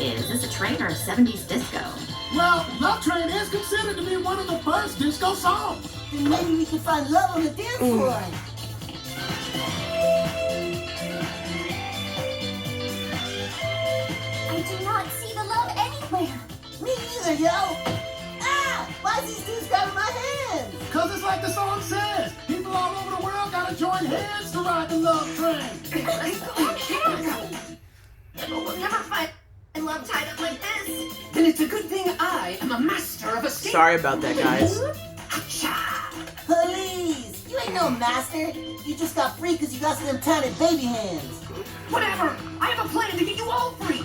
Is this a train or a 70s disco? Well, Love Train is considered to be one of the first disco songs. Then maybe we can find love on the dance floor. I do not see the love anywhere. Me either, yo. Ah! Why is these dudes grabbing my hands? Cause it's like the song says, people all over the world gotta join hands to ride the Love Train. We'll never find love tied up like this. Then it's a good thing I am a master of escape. Sorry about that, guys. Please! You ain't no master. You just got free because you got some of them tiny baby hands. Whatever. I have a plan to get you all free.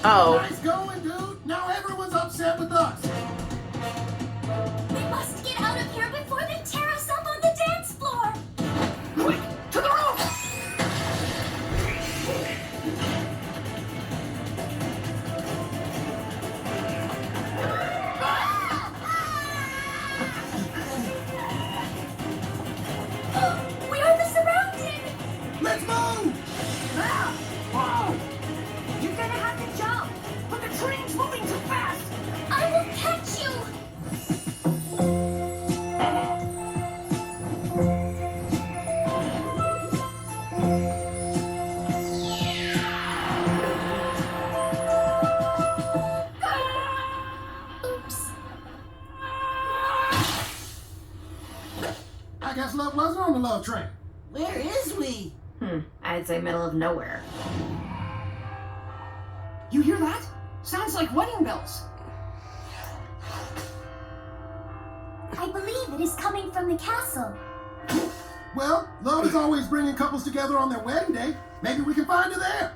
Oh. Nice going, dude. Now everyone's upset with us. We must get out of here before they tear us up on the dance floor. Quick, to the roof! We are the surrounded. Let's move! Ah! Whoa! You're gonna have to jump, but the train's moving too fast. I will catch you. Oops. I guess Love wasn't on the Love Train. Where is we? I'd say middle of nowhere. You hear that? Sounds like wedding bells. I believe it is coming from the castle. Well, Love is always bringing couples together on their wedding day. Maybe we can find her there.